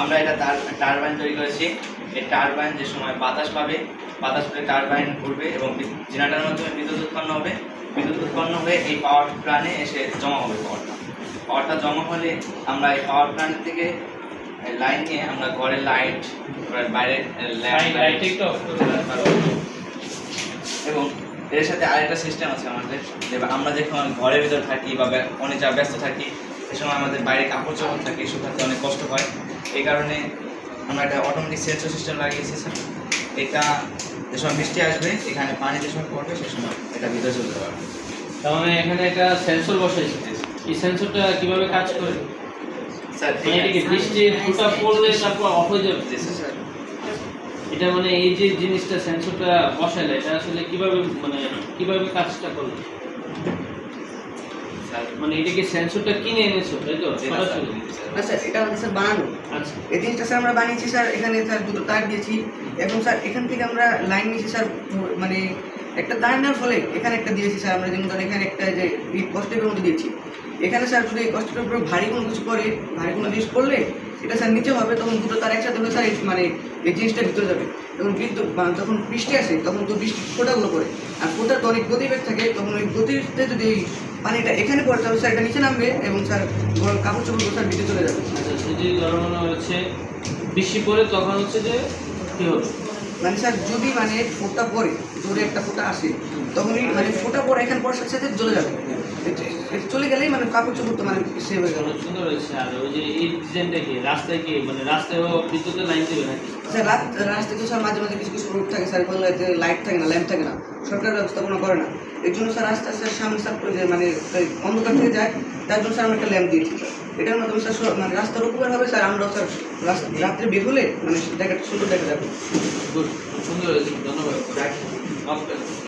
আমরা এটা টারবাইন তৈরি করেছি। এই টারবাইন যে সময় বাতাস পাবে, বাতাস পেলে টারবাইন ঘুরবে এবং জেনারেটরের মাধ্যমে বিদ্যুৎ উৎপন্ন হবে। বিদ্যুৎ উৎপন্ন হয়ে এই পাওয়ার প্ল্যান্টে এসে জমা হবে। পাওয়ারটা জমা হলে আমরা এই পাওয়ার প্ল্যান্ট থেকে লাইন নিয়ে আমরা ঘরের লাইট, বাইরে এবং এর সাথে আরেকটা সিস্টেম আছে আমাদের, যে আমরা যখন ঘরের ভিতরে থাকি বা অনেক ব্যস্ত থাকি, সে সময় আমাদের বাইরে কাপড় চোপড় থাকে, শুকাতে অনেক কষ্ট হয়। এই কারণে আমরা একটা অটোমেটিক সেন্সর সিস্টেম লাগিয়েছি স্যার। এটা যে সময় বৃষ্টি আসবে, এখানে পানি যে সময় পড়বে সে সময় এটা ভিতরে চলতে পারবে। তার মানে এখানে একটা সেন্সর বসাইছে। এই সেন্সরটা কিভাবে কাজ করে স্যার? এটাকে বৃষ্টির ফোঁটা পড়লে তারপর অফ হয়ে যাবে স্যার। এটা মানে এই যে জিনিসটা সেন্সরটা বসাইলে এটা আসলে কিভাবে কাজটা করবে? মানে এটাকে সেন্সরটা কিনে এনেছো তাই তো? না স্যার, এটা আমাদের স্যার বানানো। আচ্ছা, এই জিনিসটা স্যার আমরা বানিয়েছি স্যার। এখানে স্যার দুটো তার দিয়েছি এবং স্যার এখান থেকে আমরা লাইন নিয়েছি স্যার। মানে একটা তার নেওয়ার ফলে এখানে একটা দিয়েছি স্যার আমরা, যেমন ধরেন এখানে একটা যে কস্টেপের মধ্যে দিয়েছি। এখানে স্যার যদি এই কস্টেপের উপরে ভারী কোনো কিছু করে, ভারী কোনো জিনিস করলে এটা স্যার নিচে হবে, তখন দুটো তার একসাথে হয়ে স্যার মানে এই জিনিসটা ভিতরে যাবে। এবং বিদ্যুৎ যখন বৃষ্টি আসে তখন তো বৃষ্টি ফোঁটাগুলো পড়ে, আর ফোঁটার তো অনেক গতিবেগ থাকে, তখন ওই গতিতে যদি এই পানিটা এখানে পড়ে তাহলে স্যার এটা নিচে নামবে এবং স্যার কাপড় চোপড় স্যার ভিতরে চলে যাবে। আচ্ছা, যদি ধরো মনে হচ্ছে বৃষ্টি পড়ে তখন হচ্ছে যে কী হবে, মানে স্যার যদি মানে ফোঁটা পড়ে, জোরে একটা ফোঁটা আসে, তখনই মানে ফোঁটা পড়ে এখানে পড়ার সাথে সাথে চলে যাবে। চলে গেলেই মানে কাপড় চোপড় তো মানে সেভ হয়ে গেল। সুন্দর হয়েছে। আর ওই যে এই ডিজাইনটা কি রাস্তায় কি মানে রাস্তায় বিদ্যুতের লাইন দেবে নাকি? স্যার রাস্তায় তো স্যার মাঝে মাঝে কিছু কিছু রোড থাকে স্যার, কোনো লাইট থাকে না, ল্যাম্প থাকে না, সরকার ব্যবস্থাপনা করে না। এর জন্য স্যার রাস্তা স্যার সামনে স্যার মানে অন্ধকার থেকে যায়, তার জন্য স্যার আমরা একটা ল্যাম্প দিয়েছি স্যার। এটার মাধ্যমে স্যার মানে রাস্তার উপকার হবে স্যার। আমরাও স্যার রাত্রে বের হলে মানে জায়গাটা সুন্দর দেখা যাবে। সুন্দর হয়েছে, ধন্যবাদ।